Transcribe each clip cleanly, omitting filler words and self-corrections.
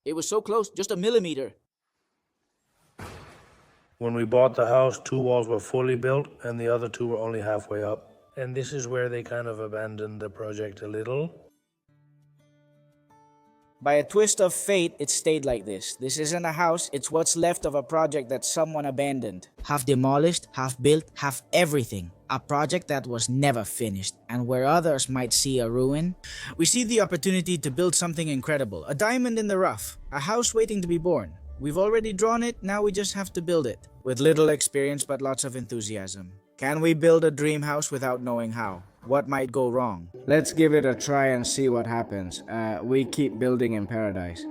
It was so close, just a millimeter. When we bought the house, two walls were fully built and the other two were only halfway up. And this is where they kind of abandoned the project a little. By a twist of fate, it stayed like this. This isn't a house, it's what's left of a project that someone abandoned. Half demolished, half built, half everything. A project that was never finished, and where others might see a ruin, we see the opportunity to build something incredible. A diamond in the rough, a house waiting to be born. We've already drawn it, now we just have to build it. With little experience but lots of enthusiasm. Can we build a dream house without knowing how? What might go wrong? Let's give it a try and see what happens. We keep building in paradise.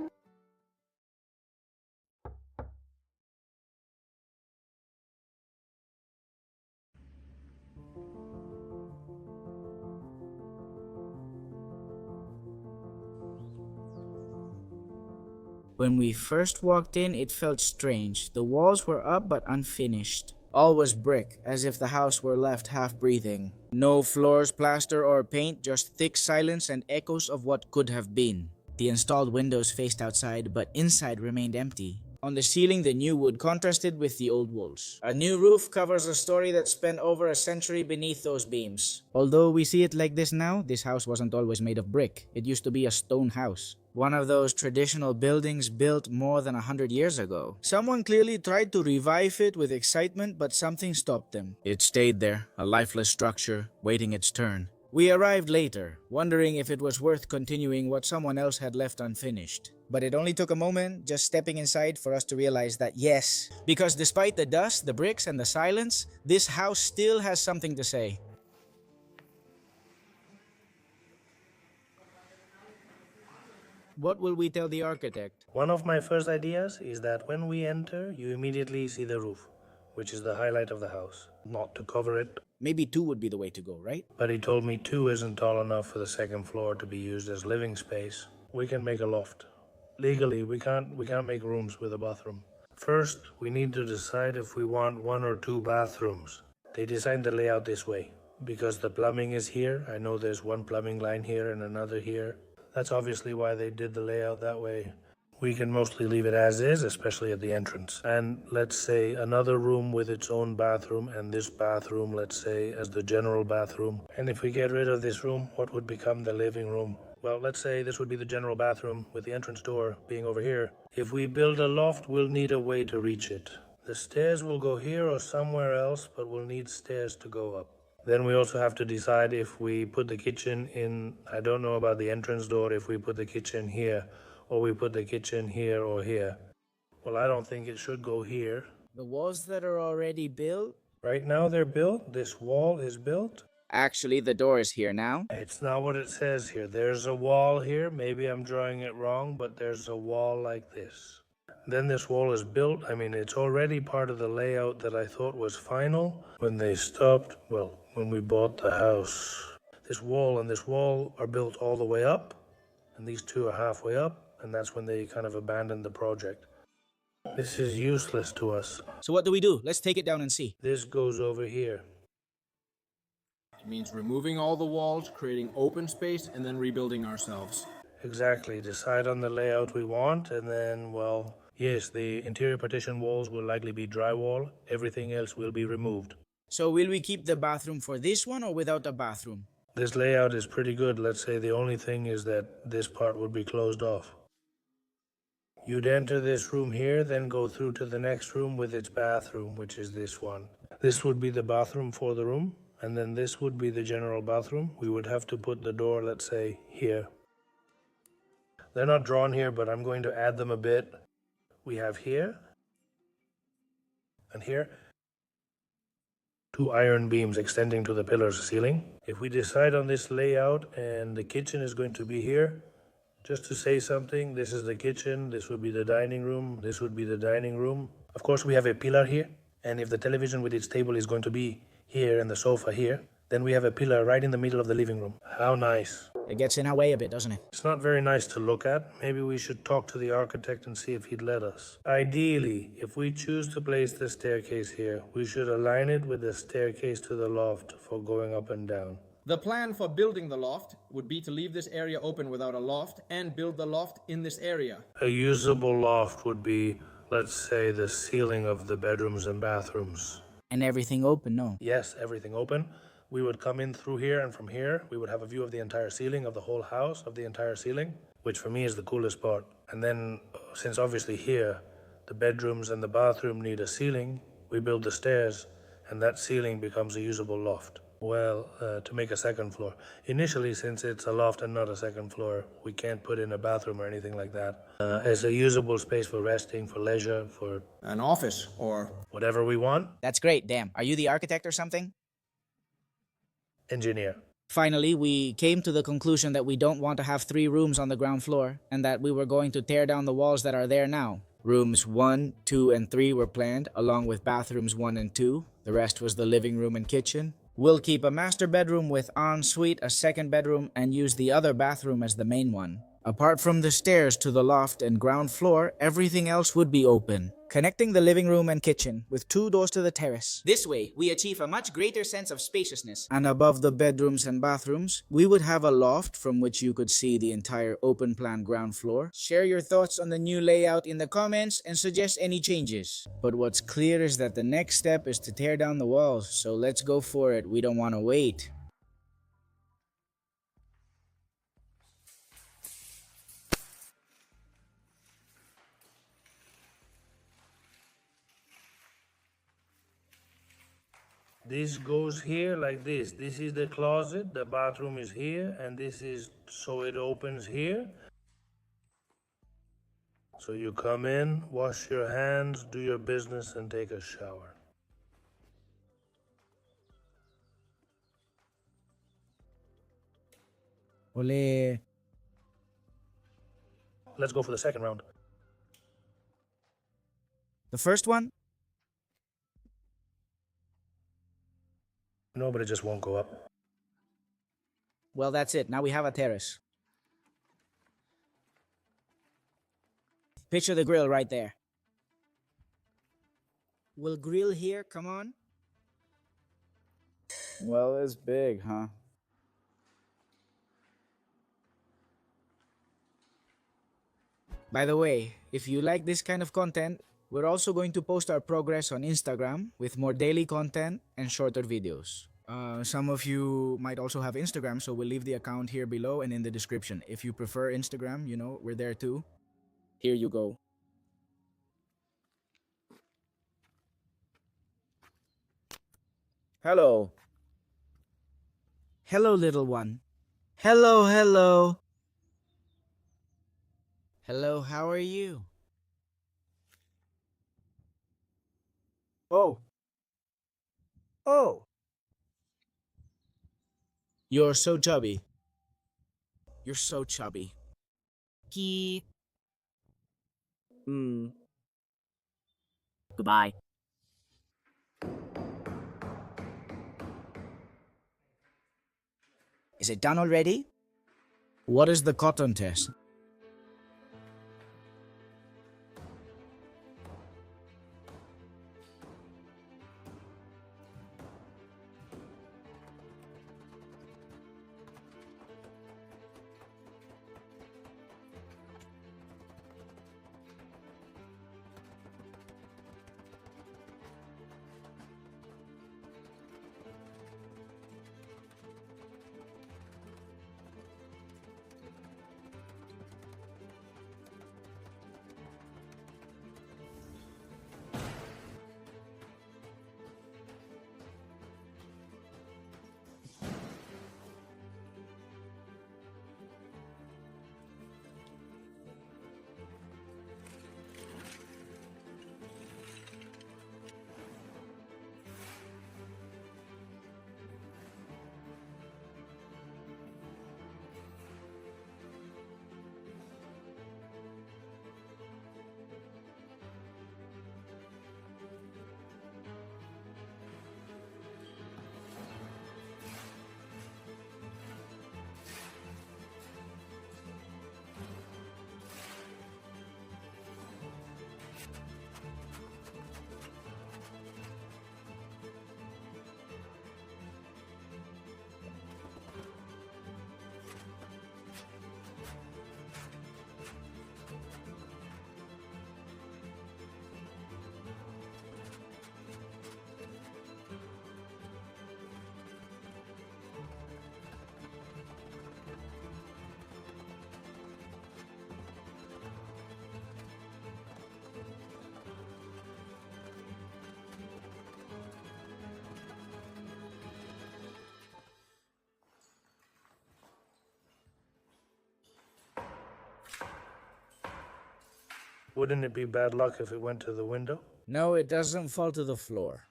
When we first walked in, it felt strange. The walls were up but unfinished. All was brick, as if the house were left half-breathing. No floors, plaster, or paint, just thick silence and echoes of what could have been. The installed windows faced outside, but inside remained empty. On the ceiling, the new wood contrasted with the old walls. A new roof covers a story that spent over a century beneath those beams. Although we see it like this now, this house wasn't always made of brick. It used to be a stone house. One of those traditional buildings built more than 100 years ago. Someone clearly tried to revive it with excitement, but something stopped them. It stayed there, a lifeless structure, waiting its turn. We arrived later, wondering if it was worth continuing what someone else had left unfinished. But it only took a moment, just stepping inside, for us to realize that yes, because despite the dust, the bricks, and the silence, this house still has something to say. What will we tell the architect? One of my first ideas is that when we enter, you immediately see the roof, which is the highlight of the house. Not to cover it. Maybe 2 would be the way to go, right? But he told me 2 isn't tall enough for the second floor to be used as living space. We can make a loft. Legally, we can't make rooms with a bathroom. First, we need to decide if we want 1 or 2 bathrooms. They designed the layout this way. Because the plumbing is here, I know there's one plumbing line here and another here. That's obviously why they did the layout that way. We can mostly leave it as is, especially at the entrance. And let's say another room with its own bathroom, and this bathroom, let's say, as the general bathroom. And if we get rid of this room, what would become the living room? Well, let's say this would be the general bathroom with the entrance door being over here. If we build a loft, we'll need a way to reach it. The stairs will go here or somewhere else, but we'll need stairs to go up. Then we also have to decide if we put the kitchen in, I don't know about the entrance door, if we put the kitchen here, or we put the kitchen here or here. Well, I don't think it should go here. The walls that are already built? Right now they're built. This wall is built. Actually, the door is here now. It's not what it says here. There's a wall here. Maybe I'm drawing it wrong, but there's a wall like this. Then this wall is built. I mean, it's already part of the layout that I thought was final when they stopped, well, when we bought the house. This wall and this wall are built all the way up, and these 2 are halfway up, and that's when they kind of abandoned the project. This is useless to us. So what do we do? Let's take it down and see. This goes over here. It means removing all the walls, creating open space, and then rebuilding ourselves. Exactly. Decide on the layout we want, and then, well, yes, the interior partition walls will likely be drywall. Everything else will be removed. So will we keep the bathroom for this one or without a bathroom? This layout is pretty good. Let's say the only thing is that this part would be closed off. You'd enter this room here, then go through to the next room with its bathroom, which is this one. This would be the bathroom for the room, and then this would be the general bathroom. We would have to put the door, let's say, here. They're not drawn here, but I'm going to add them a bit. We have here and here 2 iron beams extending to the pillar's ceiling. If we decide on this layout and the kitchen is going to be here, just to say something, this is the kitchen, this would be the dining room, this would be the dining room. Of course, we have a pillar here, and if the television with its table is going to be here and the sofa here, then we have a pillar right in the middle of the living room. How nice. It gets in our way a bit, doesn't it? It's not very nice to look at. Maybe we should talk to the architect and see if he'd let us. Ideally, if we choose to place the staircase here, we should align it with the staircase to the loft for going up and down. The plan for building the loft would be to leave this area open without a loft and build the loft in this area. A usable loft would be, let's say, the ceiling of the bedrooms and bathrooms. And everything open, no? Yes, everything open. We would come in through here, and from here, we would have a view of the entire ceiling, of the whole house, of the entire ceiling, which for me is the coolest part. And then, since obviously here, the bedrooms and the bathroom need a ceiling, we build the stairs, and that ceiling becomes a usable loft. Well, to make a second floor. Initially, since it's a loft and not a second floor, we can't put in a bathroom or anything like that. As a usable space for resting, for leisure, for An office or whatever we want. That's great, damn. Are you the architect or something? Engineer. Finally, we came to the conclusion that we don't want to have 3 rooms on the ground floor, and that we were going to tear down the walls that are there now. Rooms 1, 2, and 3 were planned, along with bathrooms 1 and 2. The rest was the living room and kitchen. We'll keep a master bedroom with ensuite, a second bedroom, and use the other bathroom as the main one. Apart from the stairs to the loft and ground floor, everything else would be open, connecting the living room and kitchen with 2 doors to the terrace. This way, we achieve a much greater sense of spaciousness. And above the bedrooms and bathrooms, we would have a loft from which you could see the entire open plan ground floor. Share your thoughts on the new layout in the comments and suggest any changes. But what's clear is that the next step is to tear down the walls, so let's go for it. We don't want to wait. This goes here like this. This is the closet, the bathroom is here, and this is so it opens here. So you come in, wash your hands, do your business, and take a shower. Ole. Let's go for the second round. The first one? No, but it just won't go up. Well, that's it. Now we have a terrace. Picture the grill right there. We'll grill here, come on. Well, it's big, huh? By the way, if you like this kind of content, we're also going to post our progress on Instagram with more daily content and shorter videos. Some of you might also have Instagram, so we'll leave the account here below and in the description. If you prefer Instagram, you know, we're there too. Here you go. Hello. Hello, little one. Hello, hello. Hello, how are you? Oh. Oh. You're so chubby. You're so chubby. He. Goodbye. Is it done already? What is the cotton test? Wouldn't it be bad luck if it went to the window? No, it doesn't fall to the floor.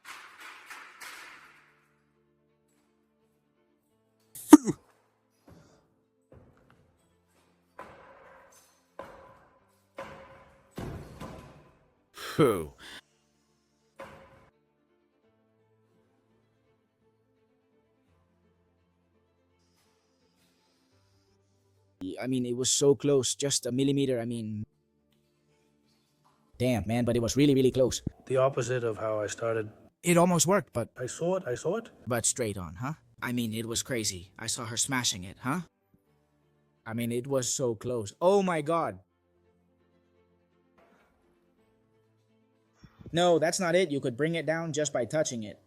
Phew. I mean, it was so close, just a millimeter. I mean, damn, man, but it was really, really close. The opposite of how I started. It almost worked, but I saw it. straight on, huh? I mean, it was crazy. I saw her smashing it, huh? I mean, it was so close. Oh my god. No, that's not it. You could bring it down just by touching it.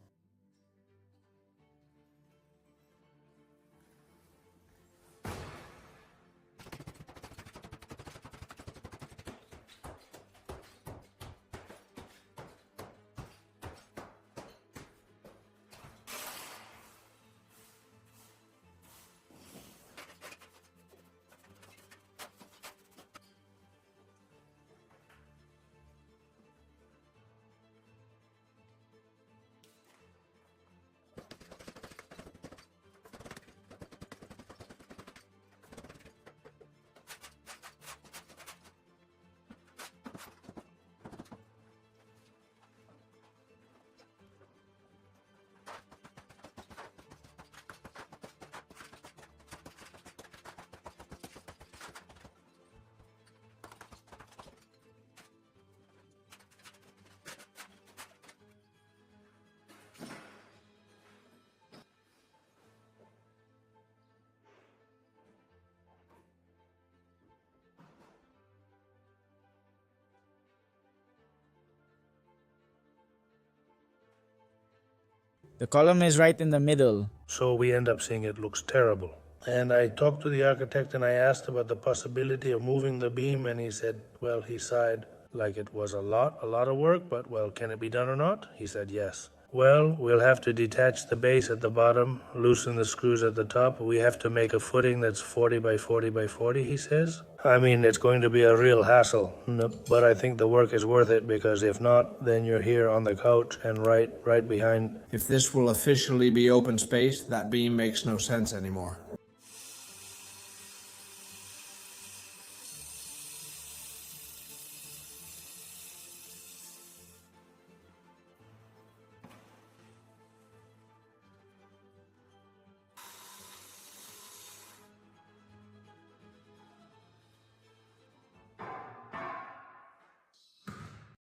The column is right in the middle. So we end up seeing it looks terrible. And I talked to the architect and I asked about the possibility of moving the beam, and he said, well, he sighed like it was a lot of work, but well, can it be done or not? He said yes. Well, we'll have to detach the base at the bottom, loosen the screws at the top. We have to make a footing that's 40 by 40 by 40, he says. I mean, it's going to be a real hassle, but I think the work is worth it, because if not, then you're here on the couch and right behind. If this will officially be open space, that beam makes no sense anymore.